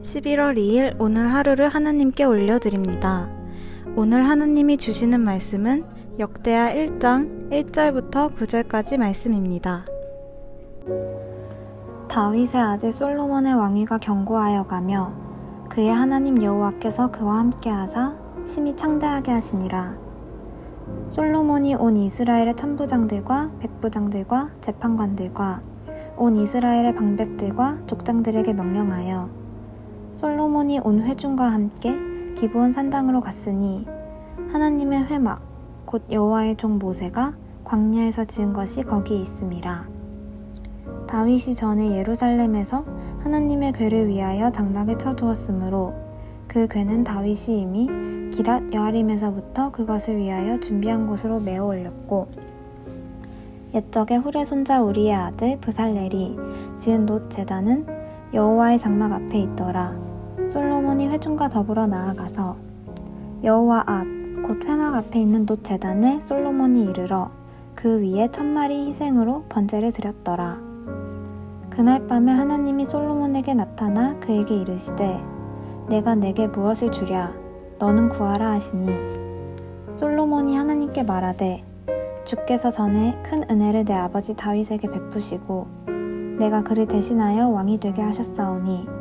11월 2일 오늘 하루를 하나님께 올려드립니다. 오늘 하나님이 주시는 말씀은 역대하 1장 1절부터 9절까지 말씀입니다. 다윗의 아들 솔로몬의 왕위가 견고하여 가며 그의 하나님 여호와께서 그와 함께 하사 심히 창대하게 하시니라. 솔로몬이 온 이스라엘의 천부장들과 백부장들과 재판관들과 온 이스라엘의 방백들과 족장들에게 명령하여 솔로몬이 온 회중과 함께 기브온 산당으로 갔으니 하나님의 회막 곧 여호와의 종 모세가 광야에서 지은 것이 거기 있음이라. 다윗이 전에 예루살렘에서 하나님의 궤를 위하여 장막을 쳐두었으므로 그 궤는 다윗이 이미 기랏 여아림에서부터 그것을 위하여 준비한 곳으로 메어 올렸고 옛적에 훌의 손자 우리의 아들 브살렐이 지은 놋 제단은 여호와의 장막 앞에 있더라. 솔로몬이 회중과 더불어 나아가서 여호와 앞 곧 회막 앞에 있는 놋 제단에 솔로몬이 이르러 그 위에 1000마리 희생으로 번제를 드렸더라. 그날 밤에 하나님이 솔로몬에게 나타나 그에게 이르시되 내가 내게 무엇을 주랴 너는 구하라 하시니 솔로몬이 하나님께 말하되 주께서 전에 큰 은혜를 내 아버지 다윗에게 베푸시고 내가 그를 대신하여 왕이 되게 하셨사오니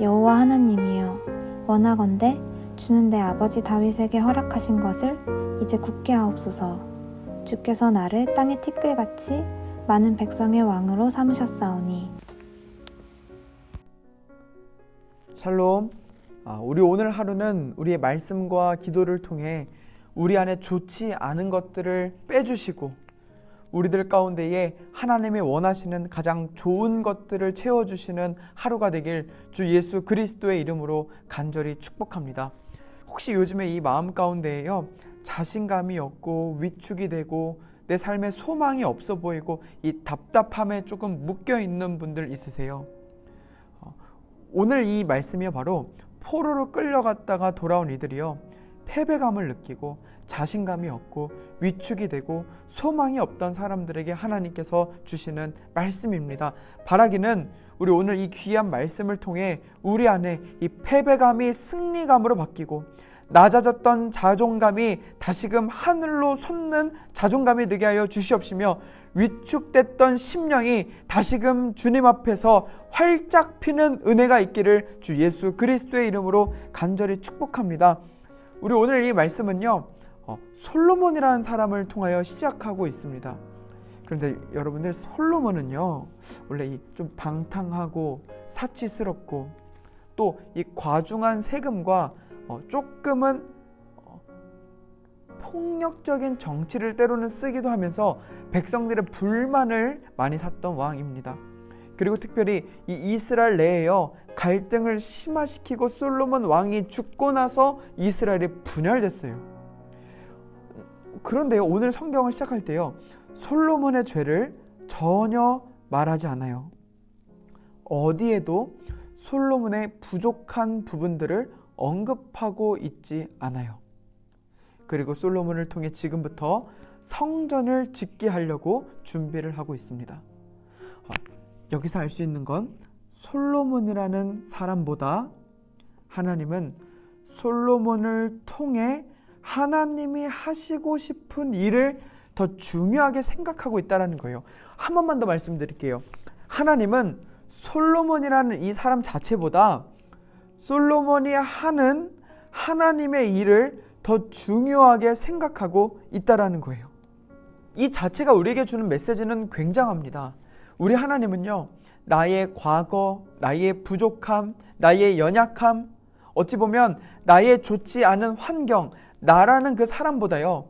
여호와 하나님이여 원하건대 주는 내 아버지 다윗에게 허락하신 것을 이제 굳게 하옵소서. 주께서 나를 땅의 티끌같이 많은 백성의 왕으로 삼으셨사오니. 샬롬. 우리 오늘 하루는 우리의 말씀과 기도를 통해 우리 안에 좋지 않은 것들을 빼주시고 우리들 가운데에 하나님이 원하시는 가장 좋은 것들을 채워주시는 하루가 되길 주 예수 그리스도의 이름으로 간절히 축복합니다. 혹시 요즘에 이 마음 가운데에요 자신감이 없고 위축이 되고 내 삶에 소망이 없어 보이고 이 답답함에 조금 묶여있는 분들 있으세요? 오늘 이 말씀이 바로 포로로 끌려갔다가 돌아온 이들이요 패배감을 느끼고 자신감이 없고 위축이 되고 소망이 없던 사람들에게 하나님께서 주시는 말씀입니다. 바라기는 우리 오늘 이 귀한 말씀을 통해 우리 안에 이 패배감이 승리감으로 바뀌고 낮아졌던 자존감이 다시금 하늘로 솟는 자존감이 되게 하여 주시옵시며 위축됐던 심령이 다시금 주님 앞에서 활짝 피는 은혜가 있기를 주 예수 그리스도의 이름으로 간절히 축복합니다. 우리 오늘 이 말씀은요 솔로몬이라는 사람을 통하여 시작하고 있습니다. 그런데 여러분들 솔로몬은요 원래 좀 방탕하고 사치스럽고 또 이 과중한 세금과 조금은 폭력적인 정치를 때로는 쓰기도 하면서 백성들의 불만을 많이 샀던 왕입니다. 그리고 특별히 이 이스라엘 내에요 갈등을 심화시키고 솔로몬 왕이 죽고 나서 이스라엘이 분열됐어요. 그런데요 오늘 성경을 시작할 때요 솔로몬의 죄를 전혀 말하지 않아요. 어디에도 솔로몬의 부족한 부분들을 언급하고 있지 않아요. 그리고 솔로몬을 통해 지금부터 성전을 짓게 하려고 준비를 하고 있습니다. 여기서 알 수 있는 건 솔로몬이라는 사람보다 하나님은 솔로몬을 통해 하나님이 하시고 싶은 일을 더 중요하게 생각하고 있다는 거예요. 한 번만 더 말씀드릴게요. 하나님은 솔로몬이라는 이 사람 자체보다 솔로몬이 하는 하나님의 일을 더 중요하게 생각하고 있다는 거예요. 이 자체가 우리에게 주는 메시지는 굉장합니다. 우리 하나님은요 나의 과거, 나의 부족함, 나의 연약함, 어찌 보면 나의 좋지 않은 환경, 나라는 그 사람보다요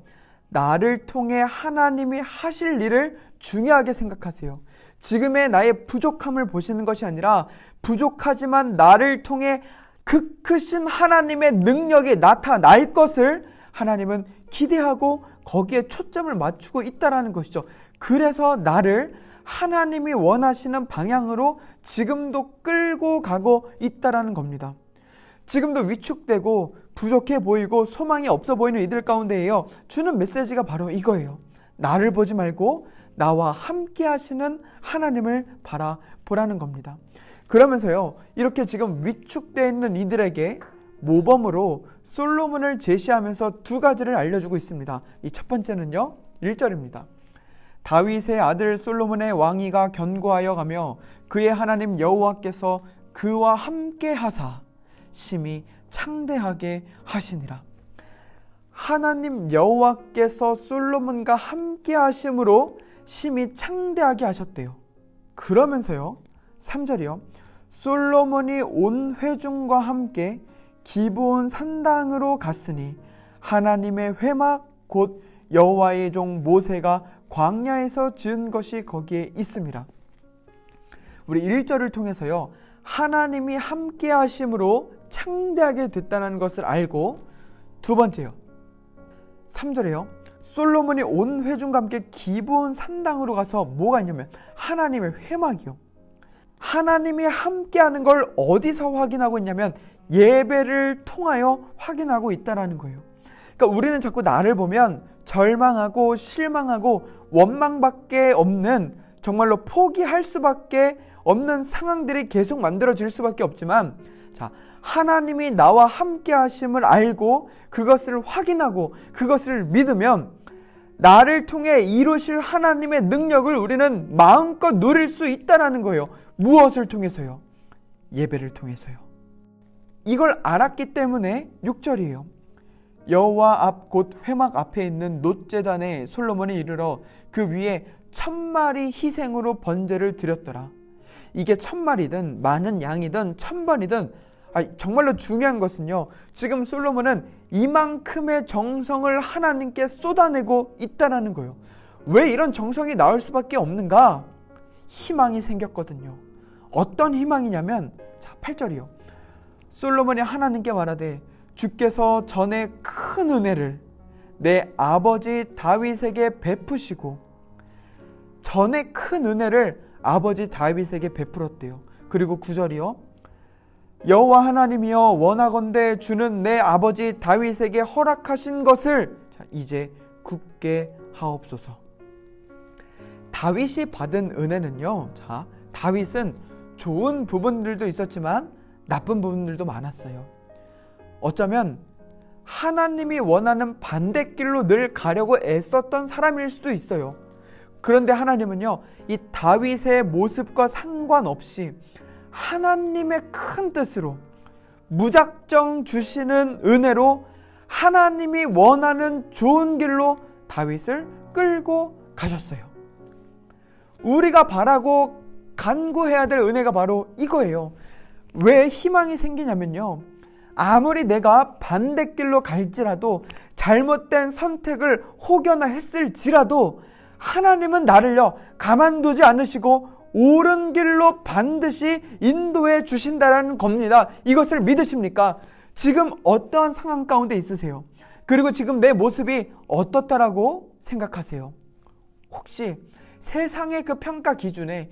나를 통해 하나님이 하실 일을 중요하게 생각하세요. 지금의 나의 부족함을 보시는 것이 아니라 부족하지만 나를 통해 그 크신 하나님의 능력이 나타날 것을 하나님은 기대하고 거기에 초점을 맞추고 있다는 것이죠. 그래서 나를 하나님이 원하시는 방향으로 지금도 끌고 가고 있다는 겁니다. 지금도 위축되고 부족해 보이고 소망이 없어 보이는 이들 가운데에요 주는 메시지가 바로 이거예요. 나를 보지 말고 나와 함께 하시는 하나님을 바라보라는 겁니다. 그러면서요, 이렇게 지금 위축되어 있는 이들에게 모범으로 솔로몬을 제시하면서 두 가지를 알려주고 있습니다. 이 첫 번째는요, 1절입니다. 다윗의 아들 솔로몬의 왕위가 견고하여 가며 그의 하나님 여호와께서 그와 함께 하사 심히 창대하게 하시니라. 하나님 여호와께서 솔로몬과 함께 하심으로 심히 창대하게 하셨대요. 그러면서요, 3절이요. 솔로몬이 온 회중과 함께 기브온 산당으로 갔으니 하나님의 회막 곧 여호와의 종 모세가 광야에서 지은 것이 거기에 있음이라. 우리 1절을 통해서요, 하나님이 함께 하심으로 창대하게 됐다는 것을 알고, 두 번째요, 3절에요. 솔로몬이 온 회중과 함께 기브온 산당으로 가서 뭐가 있냐면 하나님의 회막이요. 하나님이 함께하는 걸 어디서 확인하고 있냐면 예배를 통하여 확인하고 있다는 거예요. 그러니까 우리는 자꾸 나를 보면 절망하고 실망하고 원망밖에 없는, 정말로 포기할 수밖에 없는 상황들이 계속 만들어질 수밖에 없지만, 자, 하나님이 나와 함께 하심을 알고 그것을 확인하고 그것을 믿으면 나를 통해 이루실 하나님의 능력을 우리는 마음껏 누릴 수 있다는 거예요. 무엇을 통해서요? 예배를 통해서요. 이걸 알았기 때문에 6절이에요. 여호와 앞 곧 회막 앞에 있는 놋제단에 솔로몬이 이르러 그 위에 1000마리 희생으로 번제를 드렸더라. 이게 1000마리든 많은 양이든 1000번이든, 정말로 중요한 것은요, 지금 솔로몬은 이만큼의 정성을 하나님께 쏟아내고 있다는 거예요. 왜 이런 정성이 나올 수밖에 없는가? 희망이 생겼거든요. 어떤 희망이냐면, 자, 8절이요. 솔로몬이 하나님께 말하되 주께서 전에 큰 은혜를 내 아버지 다윗에게 베푸시고, 전에 큰 은혜를 아버지 다윗에게 베풀었대요. 그리고 9절이요. 여호와 하나님이여 원하건대 주는 내 아버지 다윗에게 허락하신 것을 이제 굳게 하옵소서. 다윗이 받은 은혜는요, 자, 다윗은 좋은 부분들도 있었지만 나쁜 부분들도 많았어요. 어쩌면 하나님이 원하는 반대길로 늘 가려고 애썼던 사람일 수도 있어요. 그런데 하나님은요, 이 다윗의 모습과 상관없이 하나님의 큰 뜻으로 무작정 주시는 은혜로 하나님이 원하는 좋은 길로 다윗을 끌고 가셨어요. 우리가 바라고 간구해야 될 은혜가 바로 이거예요. 왜 희망이 생기냐면요, 아무리 내가 반대길로 갈지라도, 잘못된 선택을 혹여나 했을지라도 하나님은 나를요 가만두지 않으시고 옳은 길로 반드시 인도해 주신다는 겁니다. 이것을 믿으십니까? 지금 어떠한 상황 가운데 있으세요? 그리고 지금 내 모습이 어떻다라고 생각하세요? 혹시 세상의 그 평가 기준에,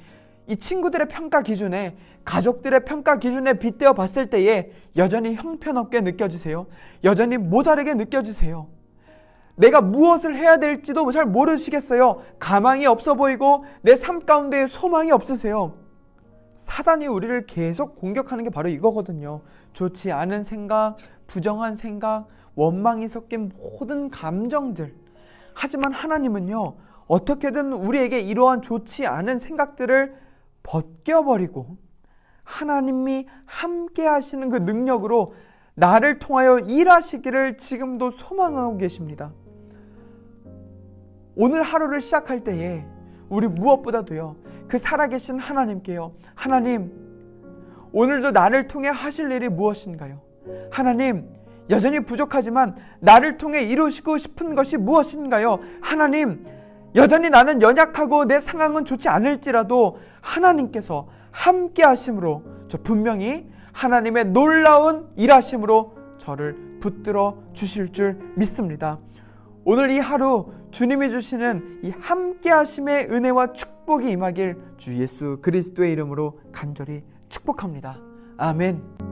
이 친구들의 평가 기준에, 가족들의 평가 기준에 빗대어 봤을 때에 여전히 형편없게 느껴지세요? 여전히 모자르게 느껴지세요? 내가 무엇을 해야 될지도 잘 모르시겠어요? 가망이 없어 보이고 내 삶 가운데 소망이 없으세요? 사단이 우리를 계속 공격하는 게 바로 이거거든요. 좋지 않은 생각, 부정한 생각, 원망이 섞인 모든 감정들. 하지만 하나님은요, 어떻게든 우리에게 이러한 좋지 않은 생각들을 벗겨버리고 하나님이 함께 하시는 그 능력으로 나를 통하여 일하시기를 지금도 소망하고 계십니다. 오늘 하루를 시작할 때에 우리 무엇보다도요, 그 살아계신 하나님께요, 하나님, 오늘도 나를 통해 하실 일이 무엇인가요? 하나님, 여전히 부족하지만 나를 통해 이루시고 싶은 것이 무엇인가요? 하나님, 여전히 나는 연약하고 내 상황은 좋지 않을지라도 하나님께서 함께 하심으로 저 분명히 하나님의 놀라운 일하심으로 저를 붙들어 주실 줄 믿습니다. 오늘 이 하루 주님이 주시는 이 함께 하심의 은혜와 축복이 임하길 주 예수 그리스도의 이름으로 간절히 축복합니다. 아멘.